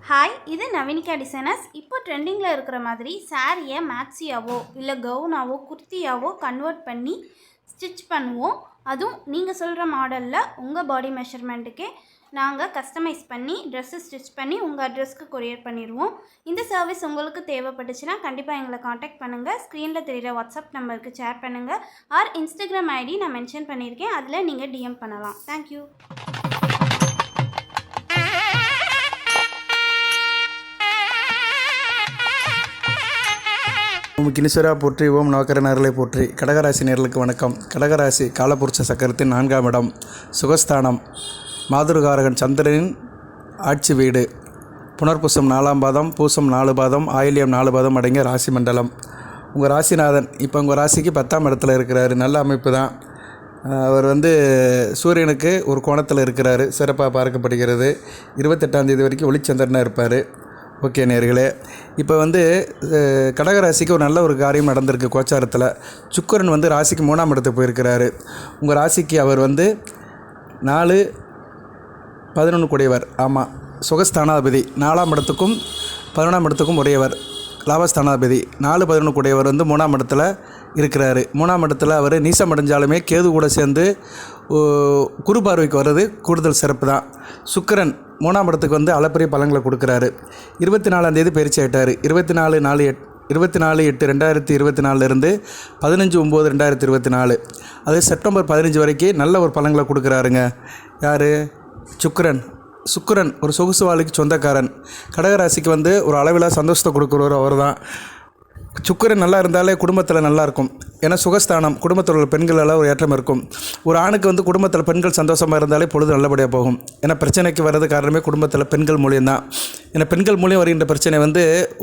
Hi, இது Naveenika designers. இப்போ ட்ரெண்டிங்கில் இருக்கிற மாதிரி சாரியை மேக்ஸியாவோ இல்லை கவுனாவோ குர்த்தியாவோ கன்வெர்ட் பண்ணி ஸ்டிச் பண்ணுவோம். அதுவும் நீங்கள் சொல்கிற மாடலில் உங்கள் பாடி மெஷர்மெண்ட்டுக்கே நாங்கள் கஸ்டமைஸ் பண்ணி ட்ரெஸ்ஸு ஸ்டிச் பண்ணி உங்கள் அட்ரஸ்க்கு கொரியர் பண்ணிடுவோம். இந்த சர்வீஸ் உங்களுக்கு தேவைப்பட்டுச்சுன்னா கண்டிப்பாக எங்களை காண்டாக்ட் பண்ணுங்கள். ஸ்க்ரீனில் தெரிகிற வாட்ஸ்அப் நம்பருக்கு ஷேர் பண்ணுங்கள். ஆர் இன்ஸ்டாகிராம் ஐடி நான் மென்ஷன் பண்ணியிருக்கேன், அதில் நீங்கள் டிஎம் பண்ணலாம். தேங்க்யூ. ஓம் கினீஸ்வரா போற்றி, ஓம் நவக்கரநர்களை போற்றி. கடகராசி நேர்களுக்கு வணக்கம். கடகராசி காலபுருஷ சக்கரத்தின் 4ஆம் இடம், சுகஸ்தானம், மாதுருகாரகன் சந்திரனின் ஆட்சி வீடு. புனர்பூசம் 4ஆம் பாதம், பூசம் 4 பாதம், ஆயில்யம் 4 பாதம் அடங்கிய ராசி மண்டலம். உங்கள் ராசிநாதன் இப்போ உங்கள் ராசிக்கு 10ஆம் இடத்துல இருக்கிறாரு. நல்ல அமைப்பு தான். அவர் சூரியனுக்கு ஒரு கோணத்தில் இருக்கிறாரு, சிறப்பாக பார்க்கப்படுகிறது. 28ஆம் தேதி வரைக்கும் ஒளிச்சந்திரனாக இருப்பார். ஓகே நேர்களே, இப்போ கடகராசிக்கு ஒரு நல்ல ஒரு காரியம் நடந்திருக்கு. கோச்சாரத்தில் சுக்கிரன் ராசிக்கு 3ஆம் இடத்துக்கு போயிருக்கிறாரு. உங்கள் ராசிக்கு அவர் 4-11 கூடியவர். ஆமாம், சுகஸ்தானாதிபதி. 4ஆம் இடத்துக்கும் 11ஆம் இடத்துக்கும் உடையவர், லாபஸ்தானாதிபதி. 4-11 கூடியவர் 3ஆம் இடத்துல இருக்கிறாரு. 3ஆம் இடத்துல அவர் நீசம் அடைஞ்சாலுமே கேது கூட சேர்ந்து குரு பார்வைக்கு வர்றது கூடுதல் சிறப்பு தான். சுக்கிரன் 3ஆம் இடத்துக்கு அளப்பரிய பலன்களை கொடுக்குறாரு. 24ஆம் தேதி பயிற்சி ஆகிட்டார். 24/8/2024 15/9/2024, அது செப்டம்பர் 15 வரைக்கும் நல்ல ஒரு பலன்களை கொடுக்குறாருங்க. யார்? சுக்கிரன் ஒரு சொகுசு வாழ்க்கைக்கு சொந்தக்காரன். கடகராசிக்கு ஒரு அளவில் சந்தோஷத்தை கொடுக்குறவர் அவர் தான். சுக்கிரன் நல்லா இருந்தாலே குடும்பத்தில் நல்லாயிருக்கும். ஏன்னா சுகஸ்தானம், குடும்பத்தில் உள்ள பெண்களால் ஒரு ஏற்றம் இருக்கும். ஒரு ஆணுக்கு குடும்பத்தில் பெண்கள் சந்தோஷமாக இருந்தாலே பொழுது நல்லபடியாக போகும். ஏன்னா பிரச்சனைக்கு வர்றது காரணமே குடும்பத்தில் பெண்கள் மூலியம் தான். ஏன்னா பெண்கள் மூலியம் வருகின்ற பிரச்சனை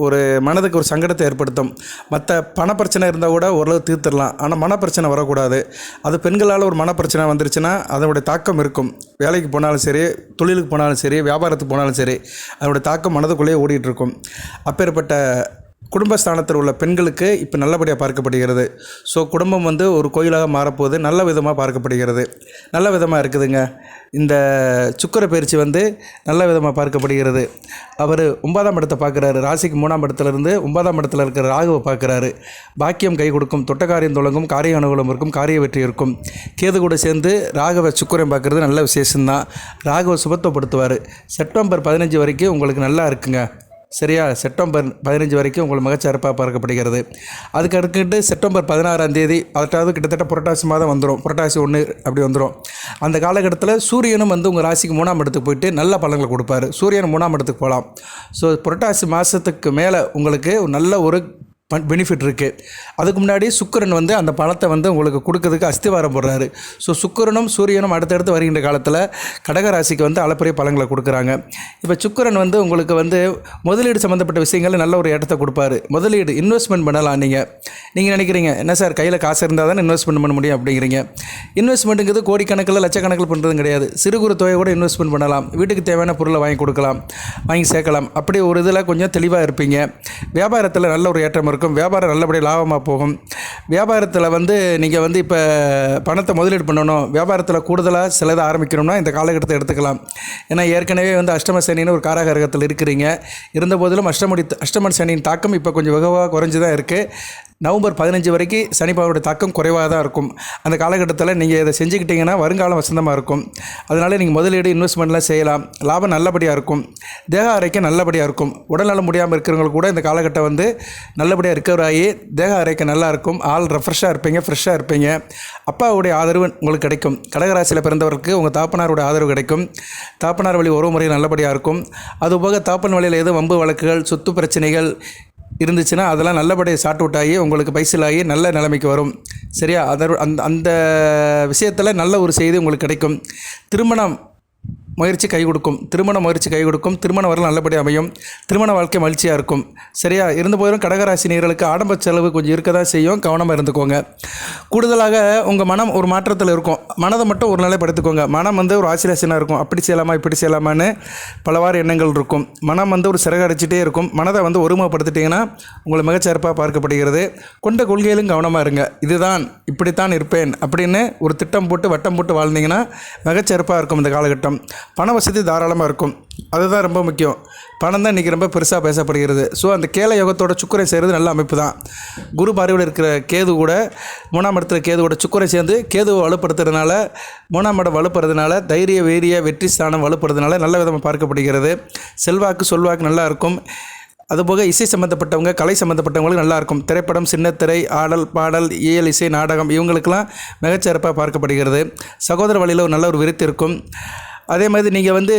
ஒரு மனதுக்கு ஒரு சங்கடத்தை ஏற்படுத்தும். மற்ற பணப்பிரச்சனை இருந்தால் கூட ஓரளவு தீர்த்துடலாம், ஆனால் மனப்பிரச்சனை வரக்கூடாது. அது பெண்களால் ஒரு மனப்பிரச்சனை வந்துருச்சுன்னா அதனுடைய தாக்கம் இருக்கும். வேலைக்கு போனாலும் சரி, தொழிலுக்கு போனாலும் சரி, வியாபாரத்துக்கு போனாலும் சரி, அதனுடைய தாக்கம் மனதுக்குள்ளேயே ஓடிட்டுருக்கும். அப்பேற்பட்ட குடும்பஸ்தானத்தில் உள்ள பெண்களுக்கு இப்போ நல்லபடியாக பார்க்கப்படுகிறது. ஸோ குடும்பம் ஒரு கோயிலாக மாறப்போது நல்ல விதமாக பார்க்கப்படுகிறது. நல்ல விதமாக இருக்குதுங்க. இந்த சுக்கிர பயிற்சி நல்ல விதமாக பார்க்கப்படுகிறது. அவர் 9ஆம் இடத்தை பார்க்குறாரு. ராசிக்கு 3ஆம் இடத்துலேருந்து 9ஆம் இடத்துல இருக்கிற ராகுவை பார்க்குறாரு. பாக்கியம் கை கொடுக்கும், தொட்ட காரியம் தொடங்கும், காரிய அனுகூலம் இருக்கும், காரிய வெற்றி இருக்கும். கேது கூட சேர்ந்து ராகுவை சுக்கிரன் பார்க்குறது நல்ல விசேஷம்தான். ராகுவை சுபத்துவப்படுத்துவார். செப்டம்பர் 15 வரைக்கும் உங்களுக்கு நல்லா இருக்குங்க. சரியா? செப்டம்பர் 15 வரைக்கும் உங்களுக்கு மிகச்சிறப்பாக பார்க்கப்படுகிறது. அதுக்கு அடுத்துட்டு செப்டம்பர் 16ஆம் தேதி, அதாவது கிட்டத்தட்ட புரட்டாசி மாதம் வந்துடும். புரட்டாசி 1 அப்படி வந்துடும். அந்த காலகட்டத்தில் சூரியனும் உங்கள் ராசிக்கு 3ஆம் இடத்துக்கு போயிட்டு நல்ல பலன்களை கொடுப்பார். சூரியன் 3ஆம் இடத்துக்கு போகலாம். ஸோ புரட்டாசி மாதத்துக்கு மேலே உங்களுக்கு நல்ல ஒரு பெனிஃபிட் இருக்குது. அதுக்கு முன்னாடி சுக்கிரன் அந்த பணத்தை உங்களுக்கு கொடுக்கறதுக்கு அஸ்திவாரம் போடுறாரு. ஸோ சுக்கிரனும் சூரியனும் அடுத்தடுத்து வருகின்ற காலத்தில் கடகராசிக்கு அளப்பரிய பலன்களை கொடுக்குறாங்க. இப்போ சுக்கிரன் உங்களுக்கு முதலீடு சம்மந்தப்பட்ட விஷயங்கள் நல்ல ஒரு இடத்தை கொடுப்பாரு. முதலீடு இன்வெஸ்ட்மெண்ட் பண்ணலாம். நீங்கள் நினைக்கிறீங்க, என்ன சார் கையில் காசு இருந்தால் தானே இன்வெஸ்ட்மெண்ட் பண்ண முடியும் அப்படிங்கிறீங்க. இன்வெஸ்ட்மெண்ட்டுங்கிறது கோடிக்கணக்கில் லட்சக்கணக்கில் பண்ணுறதும் கிடையாது. சிறு குறு தொகை கூட இன்வெஸ்ட்மெண்ட் பண்ணலாம். வீட்டுக்கு தேவையான பொருளை வாங்கி கொடுக்கலாம், வாங்கி சேர்க்கலாம். அப்படி ஒரு இதில் கொஞ்சம் தெளிவாக இருப்பீங்க. வியாபாரத்தில் நல்ல ஒரு ஏற்றம் இருக்கும். வியாபாரம் நல்லபடியாக லாபமாக போகும். வியாபாரத்தில் நீங்கள் இப்போ பணத்தை முதலீடு பண்ணணும், வியாபாரத்தில் கூடுதலாக சிலதை ஆரம்பிக்கணும்னா இந்த காலகட்டத்தை எடுத்துக்கலாம். ஏன்னா ஏற்கனவே அஷ்டம சனின்னு ஒரு காரகரகத்தில் இருக்கிறீங்க. இருந்த போதிலும் அஷ்டம சனியின் தாக்கம் இப்போ கொஞ்சம் வெகுவாக குறைஞ்சி தான் இருக்குது. நவம்பர் 15 வரைக்கும் சனிப்பாவோட தாக்கம் குறைவாக தான் இருக்கும். அந்த காலகட்டத்தில் நீங்கள் இதை செஞ்சுக்கிட்டிங்கன்னா வருங்காலம் வசந்தமாக இருக்கும். அதனால் நீங்கள் முதலீடு இன்வெஸ்ட்மெண்ட்லாம் செய்யலாம். லாபம் நல்லபடியாக இருக்கும். தேக ஆரோக்கியம் நல்லபடியாக இருக்கும். உடல்நலம் முடியாமல் இருக்கிறவங்களுக்கு கூட இந்த காலகட்டம் நல்லபடியாக ரிக்கவர் ஆகி தேக ஆரோக்கியம் நல்லாயிருக்கும். ஆள் ரெஃப்ரெஷ்ஷாக இருப்பீங்க, ஃப்ரெஷ்ஷாக இருப்பீங்க. அப்பாவுடைய ஆதரவு உங்களுக்கு கிடைக்கும். கடகராசியில் பிறந்தவருக்கு உங்கள் தாப்பனாருடைய ஆதரவு கிடைக்கும். தாப்பனார் வழி உறவு முறை நல்லபடியாக இருக்கும். அதுபோக தாப்பன் வழியில் எதுவும் வம்பு வழக்குகள், சொத்து பிரச்சனைகள் இருந்துச்சுன்னா அதெல்லாம் நல்லபடியாக சார்ட் அவுட் ஆகி உங்களுக்கு பைசலாகி நல்ல நிலைமைக்கு வரும். சரியா? அந்த விஷயத்தில் நல்ல ஒரு செய்தி உங்களுக்கு கிடைக்கும். திருமண முயற்சி கை கொடுக்கும். திருமண வரலாம் நல்லபடியாக அமையும். திருமண வாழ்க்கை மகிழ்ச்சியாக இருக்கும். சரியா? இருந்த போதும் கடகராசி நேயர்களுக்கு ஆடம்பர செலவு கொஞ்சம் இருக்க தான் செய்யும். கவனமாக இருந்துக்கோங்க. கூடுதலாக உங்கள் மனம் ஒரு மாற்றத்தில் இருக்கும். மனதை மட்டும் ஒரு நிலைப்படுத்திக்கோங்க. மனம் ஒரு ஆசிலேஷனாக இருக்கும். அப்படி செய்யலாமா இப்படி செய்யலாமான்னு பலவாறு எண்ணங்கள் இருக்கும். மனம் ஒரு சிறகு அடிச்சுட்டே இருக்கும். மனதை ஒருமுகப்படுத்திட்டிங்கன்னா உங்களை மிகச்சிறப்பாக பார்க்கப்படுகிறது. கொண்ட கொள்கையிலும் கவனமாக இருங்க. இதுதான் இப்படித்தான் இருப்பேன் அப்படின்னு ஒரு திட்டம் போட்டு வட்டம் போட்டு வாழ்ந்தீங்கன்னா மிகச்சிறப்பாக இருக்கும் இந்த காலகட்டம். பண வசதி தாராளமாக இருக்கும். அதுதான் ரொம்ப முக்கியம். பணம் தான் இன்றைக்கி ரொம்ப பெருசாக பேசப்படுகிறது. ஸோ அந்த கேல யோகத்தோட சுக்கிரன் செய்கிறது நல்ல அமைப்பு தான். குரு பார்வையில் இருக்கிற கேது கூட 3ஆம் இடத்துல கேதுவோட சுக்கிரன் சேர்ந்து கேதுவை வலுப்படுத்துறதுனால 3ஆம் இடம் வலுப்படுறதுனால தைரிய வீரிய வெற்றி ஸ்தானம் வலுப்படுறதுனால நல்ல விதமாக பார்க்கப்படுகிறது. செல்வாக்கு சொல்வாக்கு நல்லா இருக்கும். அதுபோக இசை சம்மந்தப்பட்டவங்க கலை சம்மந்தப்பட்டவங்களுக்கு நல்லாயிருக்கும். திரைப்படம், சின்னத்திரை, ஆடல், பாடல், இயல், இசை, நாடகம் இவங்களுக்கெல்லாம் மிகச்சிறப்பாக பார்க்கப்படுகிறது. சகோதர வழியில் ஒரு நல்ல ஒரு விருத்தி இருக்கும். அதே மாதிரி நீங்கள் வந்து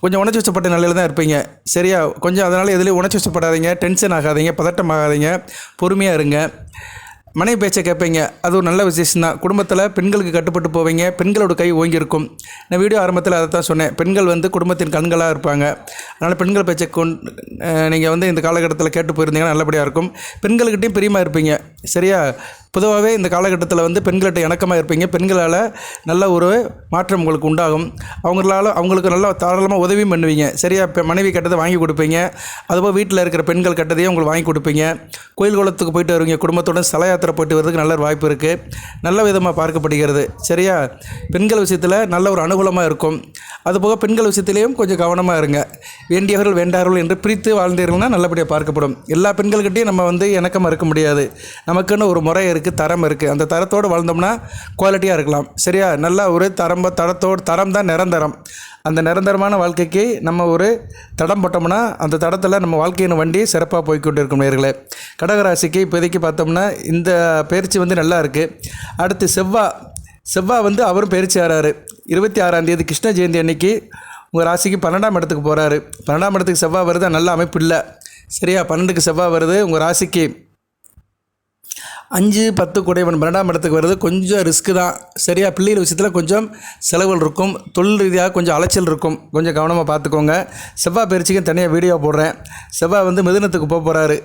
கொஞ்சம் உணர்ச்சி வசப்பட்ட நிலையில் தான் இருப்பீங்க. சரியா? கொஞ்சம் அதனால் எதுலேயும் உணர்ச்சி வசப்படாதீங்க, டென்ஷன் ஆகாதீங்க, பதட்டம் ஆகாதீங்க, பொறுமையாக இருங்க. மனைவி பேச்சை கேட்பீங்க. அது ஒரு நல்ல விசேஷம் தான். குடும்பத்தில் பெண்களுக்கு கட்டுப்பட்டு போவீங்க. பெண்களோட கை ஓங்கியிருக்கும். நான் வீடியோ ஆரம்பத்தில் அதை தான் சொன்னேன். பெண்கள் வந்து குடும்பத்தின் கண்களாக இருப்பாங்க. அதனால் பெண்கள் பேச்சை நீங்கள் வந்து இந்த காலகட்டத்தில் கேட்டு போயிருந்தீங்கன்னா நல்லபடியாக இருக்கும். பெண்கள்கிட்டையும் பிரியமாக இருப்பீங்க. சரியா? பொதுவாகவே இந்த காலகட்டத்தில் வந்து பெண்கள்கிட்ட இணக்கமாக இருப்பீங்க. பெண்களால் நல்ல ஒரு மாற்றம் உங்களுக்கு உண்டாகும். அவங்களுக்கு நல்லா தாராளமாக உதவியும் பண்ணுவீங்க. சரியா? இப்போ மனைவி கட்டதை வாங்கி கொடுப்பீங்க. அதுபோல் வீட்டில் இருக்கிற பெண்கள் கட்டதையும் உங்களுக்கு வாங்கி கொடுப்பீங்க. கோயில் குளத்துக்கு போயிட்டு வருவீங்க. குடும்பத்துடன் ஸ்தல யாத்திரை போயிட்டு வரதுக்கு நல்ல வாய்ப்பு இருக்குது. நல்ல விதமாக பார்க்கப்படுகிறது. சரியா? பெண்கள் விஷயத்தில் நல்ல ஒரு அனுகூலமாக இருக்கும். அதுபோக பெண்கள் விஷயத்திலையும் கொஞ்சம் கவனமாக இருங்க. வேண்டியவர்கள் வேண்டார்கள் என்று பிரித்து வாழ்ந்தீர்கள்னால் நல்லபடியாக பார்க்கப்படும். எல்லா பெண்கள்கிட்டையும் நம்ம வந்து இணக்கமாக இருக்க முடியாது. நமக்குன்னு ஒரு முறை இருக்குது, தரம் இருக்குது. அந்த தரத்தோடு வாழ்ந்தோம்னா குவாலிட்டியாக இருக்கலாம். சரியா? நல்ல ஒரு தரம் தான் நிரந்தரம். அந்த நிரந்தரமான வாழ்க்கைக்கு நம்ம ஒரு தடம் போட்டோம்னா அந்த தடத்தில் நம்ம வாழ்க்கையின் வண்டி சிறப்பாக போய்கொண்டு இருக்கும். நேர்களே, கடகராசிக்கு இப்போதைக்கு பார்த்தோம்னா இந்த பயிற்சி வந்து நல்லா இருக்குது. அடுத்து செவ்வாய் வந்து அவரும் பயிற்சி ஆகிறாரு. 26ஆம் தேதி கிருஷ்ண ஜெயந்தி அன்னைக்கு உங்கள் ராசிக்கு 12ஆம் இடத்துக்கு போகிறாரு. 12ஆம் இடத்துக்கு செவ்வாய் வருது, நல்ல அமைப்பு இல்லை. சரியா? 12க்கு செவ்வாய் வருது. உங்கள் ராசிக்கு 5, 10 குடைவன் 12ஆம் இடத்துக்கு வருது. கொஞ்சம் ரிஸ்க்கு தான். சரியா? பிள்ளைகள் விஷயத்தில் கொஞ்சம் செலவுகள் இருக்கும். தொழில் ரீதியாக கொஞ்சம் அலைச்சல் இருக்கும். கொஞ்சம் கவனமாக பார்த்துக்கோங்க. செவ்வாய் பயிற்சிக்கும் தனியாக வீடியோ போடுறேன். செவ்வாய் வந்து மிதுனத்துக்கு போக போகிறாரு.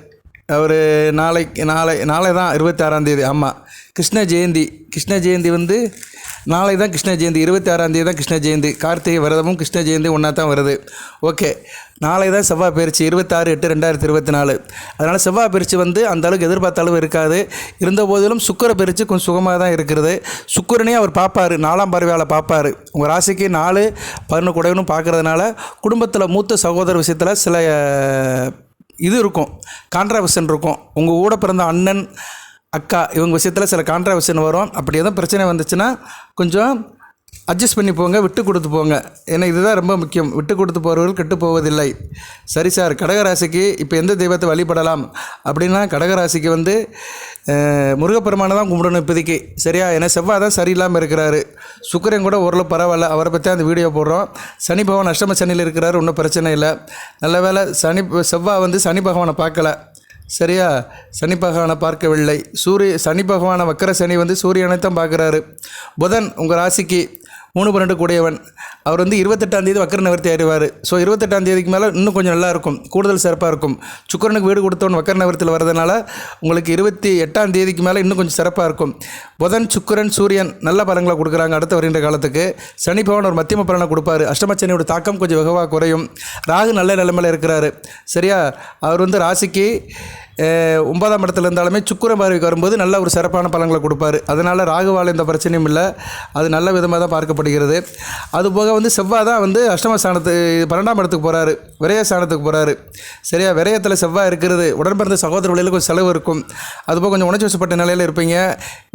அவர் நாளை தான் 26ஆம் தேதி. ஆமாம், கிருஷ்ண ஜெயந்தி வந்து நாளை தான் கிருஷ்ண ஜெயந்தி. 26ஆம் தேதி தான் கிருஷ்ண ஜெயந்தி. கார்த்திகை விரதமும் கிருஷ்ண ஜெயந்தி ஒன்றா தான் வருது. ஓகே, நாளை தான் செவ்வாய் பயிற்சி 26/8/2024. அதனால் செவ்வாய் பயிற்சி வந்து அந்த அளவுக்கு எதிர்பார்த்த அளவு இருக்காது. இருந்த போதிலும் சுக்கிர பயிற்சி கொஞ்சம் சுகமாக தான் இருக்கிறது. சுக்கிரனே அவர் பார்ப்பார், 4ஆம் பார்வையால் பார்ப்பார். உங்கள் ராசிக்கு 4, 11 குடைவனும் பார்க்குறதுனால குடும்பத்தில் மூத்த சகோதர விஷயத்தில் சில இது இருக்கும், கான்ட்ராவர்ஷன் இருக்கும். உங்கள் கூட பிறந்த அண்ணன், அக்கா இவங்க விஷயத்தில் சில கான்ட்ராவர்ஷன் வரும். அப்படி எதுவும் பிரச்சனை வந்துச்சுன்னா கொஞ்சம் அட்ஜஸ்ட் பண்ணி போங்க, விட்டு கொடுத்து போங்க. ஏன்னா இதுதான் ரொம்ப முக்கியம். விட்டு கொடுத்து போகிறவர்கள் கெட்டு போவதில்லை. சரி சார், கடகராசிக்கு இப்போ எந்த தெய்வத்தை வழிபடலாம் அப்படின்னா, கடகராசிக்கு வந்து முருகப்பெருமானை தான் கும்பிடணும் இப்போதைக்கு. சரியா? ஏன்னா செவ்வாய் தான் சரியில்லாமல் இருக்கிறாரு. சுக்கிரன் கூட ஓரளவு பரவாயில்ல, அவரை பற்றி அந்த வீடியோ போடுறோம். சனி பகவான் அஷ்டம சனியில் இருக்கிறாரு, ஒன்றும் பிரச்சனை இல்லை. நல்ல வேளை செவ்வாய் வந்து சனி பகவானை பார்க்கல. சரியா? சனி பகவானை பார்க்கவில்லை. சனி பகவானை வக்கர சனி வந்து சூரியனை தான் பார்க்குறாரு. புதன் உங்கள் ராசிக்கு 3, 12 கூடியவன். அவர் வந்து 28ஆம் தேதி வக்கர நிவர்த்தி ஆயிடுவார். ஸோ 28ஆம் தேதிக்கு மேலே இன்னும் கொஞ்சம் நல்லாயிருக்கும், கூடுதல் சிறப்பாக இருக்கும். சுக்கிரனுக்கு வீடு கொடுத்தவன் வக்கர நிவர்த்தியில் வரதுனால உங்களுக்கு 28ஆம் தேதிக்கு மேலே இன்னும் கொஞ்சம் சிறப்பாக இருக்கும். புதன், சுக்கிரன், சூரியன் நல்ல பலன்களை கொடுக்குறாங்க அடுத்து வருகின்ற காலத்துக்கு. சனி பகவான் ஒரு மத்தியம பலனை கொடுப்பார். அஷ்டமச்சனியோட தாக்கம் கொஞ்சம் வெகுவாக குறையும். ராகு நல்ல நிலைமையில் இருக்கிறாரு. சரியா? அவர் வந்து ராசிக்கு 9ஆம் இடத்துல இருந்தாலுமே சுக்கிர பார்வைக்கு வரும்போது நல்ல ஒரு சிறப்பான பலன்களை கொடுப்பார். அதனால் ராகுவால் எந்த பிரச்சனையும் இல்லை. அது நல்ல விதமாக தான் பார்க்கப்படுகிறது. அதுபோக வந்து செவ்வாய் தான் வந்து அஷ்டம ஸ்தானத்துக்கு 12ஆம் இடத்துக்கு போகிறாரு, விரய ஸ்தானத்துக்கு போகிறாரு. சரியா? விரயத்தில் செவ்வாய் இருக்கிறது. உடன் பிறந்த சகோதர வழியில் கொஞ்சம் செலவு இருக்கும். அதுபோக கொஞ்சம் உணர்ச்சி வசப்பட்ட நிலையில் இருப்பீங்க.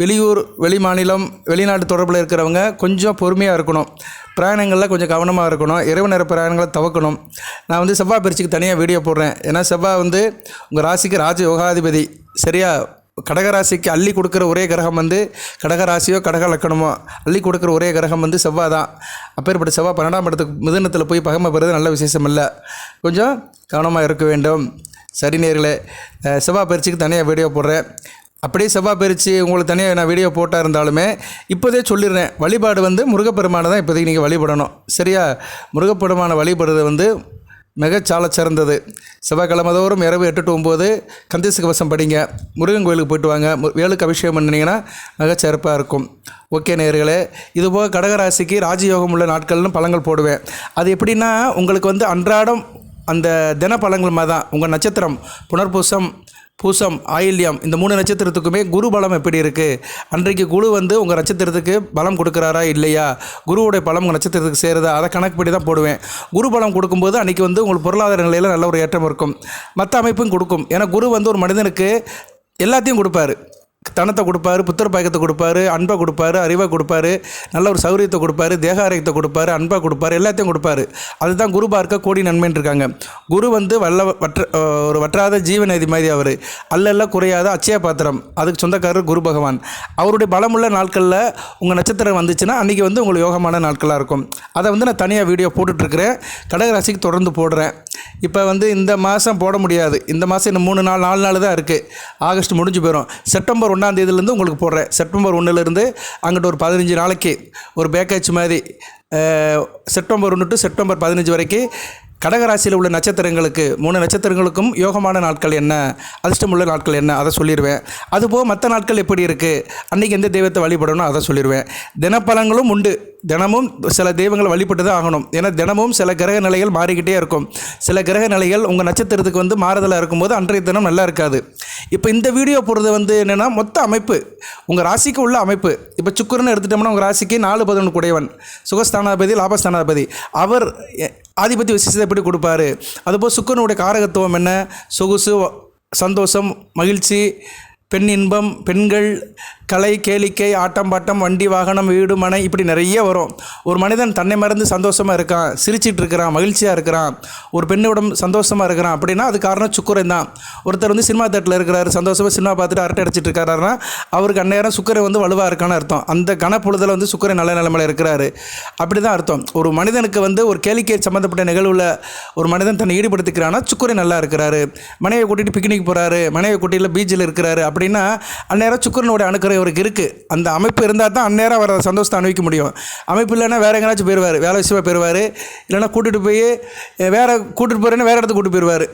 வெளியூர், வெளி மாநிலம், வெளிநாட்டு தொடர்பில் இருக்கிறவங்க கொஞ்சம் பொறுமையாக இருக்கணும். பிரயாணங்களில் கொஞ்சம் கவனமாக இருக்கணும். இரவு நேர பிரயாணங்களை தவிர்க்கணும். நான் வந்து செவ்வாய் பயிற்சிக்கு தனியாக வீடியோ போடுறேன். ஏன்னா செவ்வாய் வந்து உங்கள் ராசிக்கு ராஜ யோகாதிபதி. சரியா? கடகராசிக்கு அள்ளி கொடுக்குற ஒரே கிரகம் வந்து கடகராசியோ கடக லக்கணமோ அள்ளி கொடுக்குற ஒரே கிரகம் வந்து செவ்வாய் தான். அப்பேற்பட்ட செவ்வாய் 12ஆம் இடத்துக்கு மிதுனத்தில் போய் பகமை பெறுறது நல்ல விசேஷம் இல்லை. கொஞ்சம் கவனமாக இருக்க வேண்டும். சரி நேர்களே, செவ்வாய் பயிற்சிக்கு தனியாக வீடியோ போடுறேன். அப்படியே செவ்வாய் பயிற்சி உங்களுக்கு தனியாக நான் வீடியோ போட்டால் இருந்தாலுமே இப்போதே சொல்லிடுறேன், வழிபாடு வந்து முருகப்பெருமானை தான் இப்போதைக்கு நீங்கள் வழிபடணும். சரியா? முருகப்பெருமானை வழிபடுறது வந்து மிகச்சால சிறந்தது. செவ்வாய்க்கிழமை தோறும் இரவு 8 to 9 கந்தேச கவசம் படிங்க. முருகன் கோயிலுக்கு போய்ட்டு வாங்க. வேலுக்கு அபிஷேகம் பண்ணிங்கன்னா மிகச்சிறப்பாக இருக்கும். ஓகே நேயர்களே, இதுபோக கடகராசிக்கு ராஜயோகம் உள்ள நாட்கள்னு பலன்கள் போடுவேன். அது எப்படின்னா, உங்களுக்கு வந்து அன்றாடம் அந்த தின பலன்கள் மாதிரி தான். உங்கள் நட்சத்திரம் புனர்பூசம், பூசம், ஆயில்யம் இந்த 3 நட்சத்திரத்துக்குமே குரு பலம் எப்படி இருக்குது, அன்றைக்கு குரு வந்து உங்கள் நட்சத்திரத்துக்கு பலம் கொடுக்குறாரா இல்லையா, குருவுடைய பலம் உங்கள் நட்சத்திரத்துக்கு சேருதா, அதை கணக்குப்படி தான் போடுவேன். குரு பலம் கொடுக்கும்போது அன்றைக்கி வந்து உங்களுக்கு பொருளாதார நிலையில் நல்ல ஒரு ஏற்றம் இருக்கும். மற்ற அமைப்பும் கொடுக்கும். ஏன்னா குரு வந்து ஒரு மனிதனுக்கு எல்லாத்தையும் கொடுப்பாரு. தனத்தை கொடுப்பாரு, புத்திர பாயக்கத்தை கொடுப்பாரு, அன்பை கொடுப்பாரு, அறிவை கொடுப்பாரு, நல்ல ஒரு சௌரியத்தை கொடுப்பாரு, தேக ஆரோக்கியத்தை கொடுப்பாரு, அன்பை கொடுப்பாரு, எல்லாத்தையும் கொடுப்பாரு. அதுதான் குரு பார்க்க கோடி நன்மைன்னு இருக்காங்க. குரு வந்து ஒரு வற்றாத ஜீவநதி மாதிரி அவர், அல்ல குறையாத அச்சய பாத்திரம், அதுக்கு சொந்தக்காரர் குரு பகவான். அவருடைய பலமுள்ள நாட்களில் உங்கள் நட்சத்திரம் வந்துச்சுன்னா அன்றைக்கி வந்து உங்களுக்கு யோகமான நாட்களாக இருக்கும். அதை வந்து நான் தனியாக வீடியோ போட்டுட்ருக்கிறேன். கடகராசிக்கு தொடர்ந்து போடுறேன். இப்போ வந்து இந்த மாதம் போட முடியாது. இந்த மாதம் இன்னும் 4 நாள் தான் இருக்குது. ஆகஸ்ட் முடிஞ்சு போயிடும். செப்டம்பர் 1ஆம் தேதியிலேருந்து உங்களுக்கு போடுறேன். செப்டம்பர் 1லேருந்து அங்கிட்ட ஒரு 15 நாளைக்கு ஒரு பேக்கேஜ் மாதிரி செப்டம்பர் 1 டு செப்டம்பர் 15 வரைக்கும் கடகராசியில் உள்ள நட்சத்திரங்களுக்கு 3 நட்சத்திரங்களுக்கும் யோகமான நாட்கள் என்ன, அதிர்ஷ்டமுள்ள நாட்கள் என்ன, அதை சொல்லிடுவேன். அதுபோக மற்ற நாட்கள் எப்படி இருக்குது, அன்றைக்கி எந்த தெய்வத்தை வழிபடணும் அதை சொல்லிடுவேன். தினப்பலங்களும் உண்டு. தினமும் சில தெய்வங்களை வழிபட்டு தான் ஆகணும். ஏன்னா தினமும் சில கிரக நிலைகள் மாறிக்கிட்டே இருக்கும். சில கிரக நிலைகள் உங்கள் நட்சத்திரத்துக்கு வந்து மாறுதலாக இருக்கும்போது அன்றைய தினம் நல்லா இருக்காது. இப்போ இந்த வீடியோ போடுறது வந்து என்னென்னா மொத்த அமைப்பு, உங்கள் ராசிக்கு உள்ள அமைப்பு. இப்போ சுக்கிரன்னு எடுத்துட்டோம்னா உங்கள் ராசிக்கு 4-11 கூடையவன், சுகஸ்தானாதிபதி, லாபஸ்தானாதிபதி. அவர் ஆதிபத்திய விசேஷத்தை எப்படி கொடுப்பாரு. அதுபோல் சுக்கிரனுடைய காரகத்துவம் என்ன, சொகுசு, சந்தோஷம், மகிழ்ச்சி, பெண் இன்பம், பெண்கள், கலை, கேளிக்கை, ஆட்டம் பாட்டம், வண்டி வாகனம், வீடு மனை, இப்படி நிறைய வரும். ஒரு மனிதன் தன்னை மறந்து சந்தோஷமாக இருக்கான், சிரிச்சிட்டு இருக்கிறான், மகிழ்ச்சியாக இருக்கிறான், ஒரு பெண்ணிடம் சந்தோஷமாக இருக்கிறான் அப்படின்னா அது காரணம் சுக்கிரன் தான். ஒருத்தர் வந்து சினிமா தேட்டரில் இருக்கிறாரு, சந்தோஷமாக சினிமா பார்த்துட்டு அரட்டை அடிச்சிட்டு இருக்காருன்னா அவருக்கு அந்நேரம் சுக்கிரன் வந்து வலுவாக இருக்கான்னு அர்த்தம். அந்த கணப்பொழுதில் வந்து சுக்கிரன் நல்ல நிலைமையில் இருக்கிறாரு அப்படி தான் அர்த்தம். ஒரு மனிதனுக்கு வந்து ஒரு கேளிக்கை சம்மந்தப்பட்ட நிகழ்வில் ஒரு மனிதன் தன்னை ஈடுபடுத்திக்கிறான்னா சுக்கிரன் நல்லா இருக்கிறாரு. மனைவியை கூட்டிகிட்டு பிக்னிக் போகிறாரு, மனைவியை கூட்டிகிட்டு பீச்சில் இருக்கிறாரு அப்படின்னா அந்நேரம் சுக்கிரனுடைய அணுக்கரை அவருக்கு இருக்குது. அந்த அமைப்பு இருந்தால் தான் அந்நேரம் அவரை சந்தோஷத்தை அனுபவிக்க முடியும். அமைப்பு இல்லைன்னா வேறு எங்கேனாச்சும் போயிடுவார், வேலை விஷயமாக போயிடுவார். இல்லைன்னா கூட்டிகிட்டு போய் கூட்டிகிட்டு போகிறேன்னு வேறு இடத்துக்கு கூட்டிட்டு போயிடுவார்,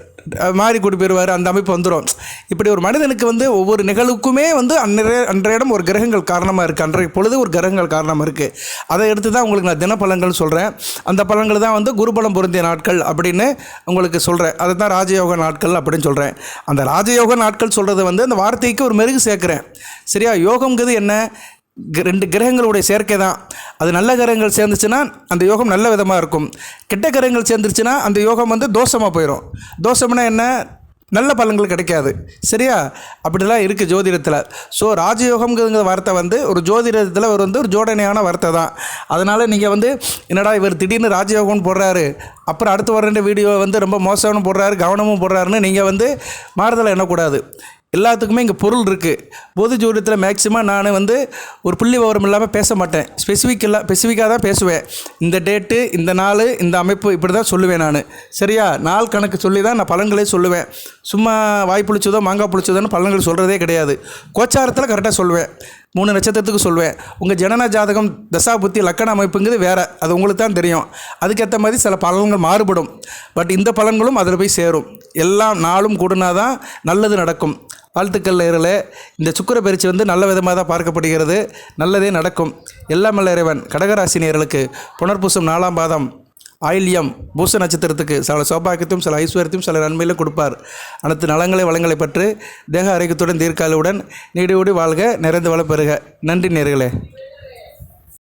மாறி கூட்டி போயிடுவார். அந்த அமைப்பு வந்துடும். இப்படி ஒரு மனிதனுக்கு வந்து ஒவ்வொரு நிகழ்வுக்குமே வந்து அன்றைய இடம் ஒரு கிரகங்கள் காரணமாக இருக்குது. அன்றைய பொழுது ஒரு கிரகங்கள் காரணமாக இருக்குது. அதை எடுத்து தான் உங்களுக்கு நான் தினப்பலன்கள் சொல்கிறேன். அந்த பலன்கள் தான் வந்து குருபலம் பொருந்திய நாட்கள் அப்படின்னு உங்களுக்கு சொல்கிறேன். அதை தான் ராஜயோக நாட்கள் அப்படின்னு சொல்கிறேன். அந்த ராஜயோக நாட்கள் சொல்கிறது வந்து அந்த வார்த்தைக்கு ஒரு மெருகு சேர்க்குறேன். சரியா? யோகம்ங்கிறது என்ன, 2 கிரகங்களுடைய சேர்க்கை தான். அது நல்ல கிரகங்கள் சேர்ந்துச்சுன்னா அந்த யோகம் நல்ல விதமாக இருக்கும். கெட்ட கிரகங்கள் சேர்ந்துருச்சுன்னா அந்த யோகம் வந்து தோஷமாக போயிடும். தோஷம்னா என்ன, நல்ல பலன்கள் கிடைக்காது. சரியா? அப்படிலாம் இருக்குது ஜோதிடத்தில். ஸோ ராஜயோகம்ங்கிற வார்த்தை வந்து ஒரு ஜோதிடத்தில் ஒரு ஜோடனையான வார்த்தை தான். அதனால் நீங்கள் வந்து என்னடா இவர் திடீர்னு ராஜயோகம்னு போடுறாரு, அப்புறம் அடுத்து வர வீடியோ வந்து ரொம்ப மோசம்னு போடுறாரு, கவனமும் போடுறாருன்னு நீங்கள் வந்து மாறுதலை எண்ணக்கூடாது. எல்லாத்துக்குமே இங்கே பொருள் இருக்குது. பொது ஜோதிடத்தில் மேக்ஸிமம் நான் வந்து ஒரு புள்ளி விவரம் இல்லாமல் பேச மாட்டேன். ஸ்பெசிஃபிக்காக தான் பேசுவேன். இந்த டேட்டு, இந்த நாள், இந்த அமைப்பு, இப்படி தான் சொல்லுவேன் நான். சரியா? நாள் கணக்கு சொல்லி தான் நான் பலன்களே சொல்லுவேன். சும்மா வாய் புளிச்சதோ மாங்காய் புளிச்சதோன்னு பலன்கள் சொல்கிறதே கிடையாது. கோச்சாரத்தில் கரெக்டாக சொல்லுவேன். 3 நட்சத்திரத்துக்கு சொல்லுவேன். உங்கள் ஜனன ஜாதகம், தசா புத்தி, லக்கண அமைப்புங்கிறது வேறு, அது உங்களுக்கு தான் தெரியும். அதுக்கேற்ற மாதிரி சில பலன்கள் மாறுபடும். பட் இந்த பலன்களும் அதில் போய் சேரும். எல்லாம் நாளும் கூடுனா தான் நல்லது நடக்கும். வாழ்த்துக்கள் நேயர்களே. இந்த சுக்கிர பயிற்சி வந்து நல்ல விதமாக தான் பார்க்கப்படுகிறது. நல்லதே நடக்கும். எல்லாம் வல்ல இறைவன் கடகராசி நேயர்களுக்கு புனர்பூசம் 4ஆம் பாதம் ஆயில்யம் பூச நட்சத்திரத்துக்கு சில சௌபாக்கியத்தையும் சில ஐஸ்வர்யத்தையும் சில நன்மையிலும் கொடுப்பார். அனைத்து நலங்களை வளங்களை பற்றி தேக ஆரோக்கியத்துடன் தீர்க்காலுடன் நீடியோடி வாழ்க, நிறைந்து வள பெறுக. நன்றி நேயர்களே.